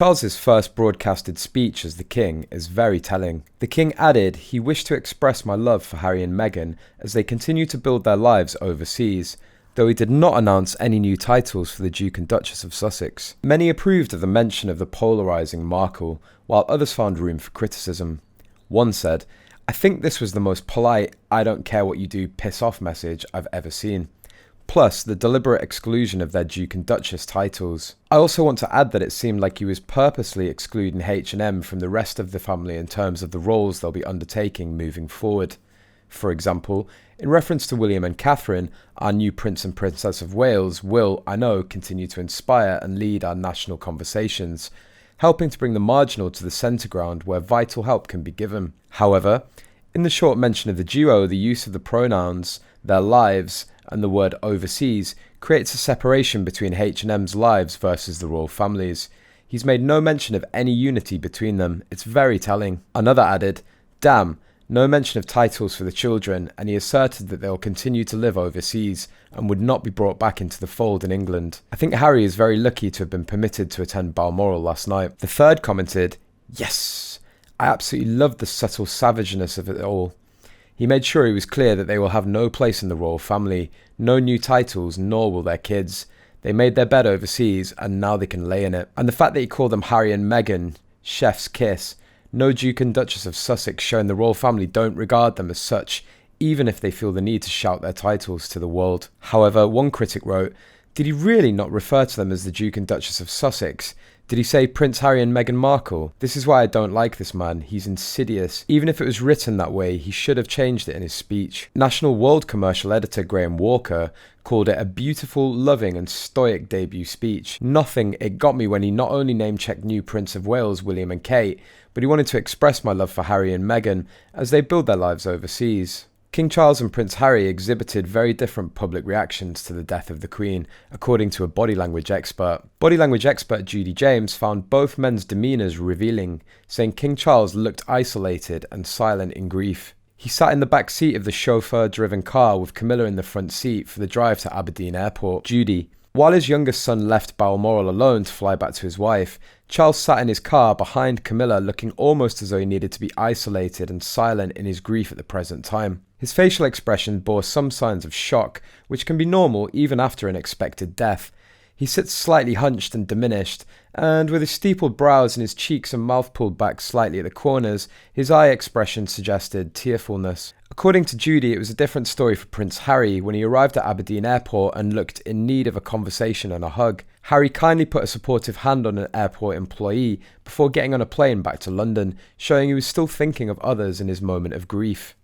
Charles's first broadcasted speech as the king is very telling. The king added he wished to express my love for Harry and Meghan as they continue to build their lives overseas, though he did not announce any new titles for the Duke and Duchess of Sussex. Many approved of the mention of the polarising Markle, while others found room for criticism. One said, "I think this was the most polite, I don't care what you do, piss off message I've ever seen." Plus the deliberate exclusion of their Duke and Duchess titles. I also want to add that it seemed like he was purposely excluding H&M from the rest of the family in terms of the roles they'll be undertaking moving forward. For example, in reference to William and Catherine, our new Prince and Princess of Wales will, I know, continue to inspire and lead our national conversations, helping to bring the marginal to the centre ground where vital help can be given. However, in the short mention of the duo, the use of the pronouns, their lives, and the word overseas creates a separation between H&M's lives versus the royal families. He's made no mention of any unity between them. It's very telling. Another added, "Damn, no mention of titles for the children," and he asserted that they'll continue to live overseas and would not be brought back into the fold in England. I think Harry is very lucky to have been permitted to attend Balmoral last night. The third commented, "Yes, I absolutely loved the subtle savageness of it all." He made sure he was clear that they will have no place in the royal family, no new titles, nor will their kids. They made their bed overseas, and now they can lay in it. And the fact that he called them Harry and Meghan, chef's kiss, no Duke and Duchess of Sussex, showing the royal family don't regard them as such, even if they feel the need to shout their titles to the world. However, one critic wrote, "Did he really not refer to them as the Duke and Duchess of Sussex? Did he say Prince Harry and Meghan Markle? This is why I don't like this man. He's insidious. Even if it was written that way, he should have changed it in his speech." National World commercial editor Graham Walker called it a beautiful, loving and stoic debut speech. Nothing it got me when he not only name-checked new Prince of Wales, William and Kate, but he wanted to express my love for Harry and Meghan as they build their lives overseas. King Charles and Prince Harry exhibited very different public reactions to the death of the Queen, according to a body language expert. Body language expert Judy James found both men's demeanours revealing, saying King Charles looked isolated and silent in grief. He sat in the back seat of the chauffeur-driven car with Camilla in the front seat for the drive to Aberdeen Airport. Judy: "While his youngest son left Balmoral alone to fly back to his wife, Charles sat in his car behind Camilla looking almost as though he needed to be isolated and silent in his grief at the present time. His facial expression bore some signs of shock, which can be normal even after an expected death. He sits slightly hunched and diminished, and with his steepled brows and his cheeks and mouth pulled back slightly at the corners, his eye expression suggested tearfulness." According to Judy, it was a different story for Prince Harry when he arrived at Aberdeen Airport and looked in need of a conversation and a hug. Harry kindly put a supportive hand on an airport employee before getting on a plane back to London, showing he was still thinking of others in his moment of grief.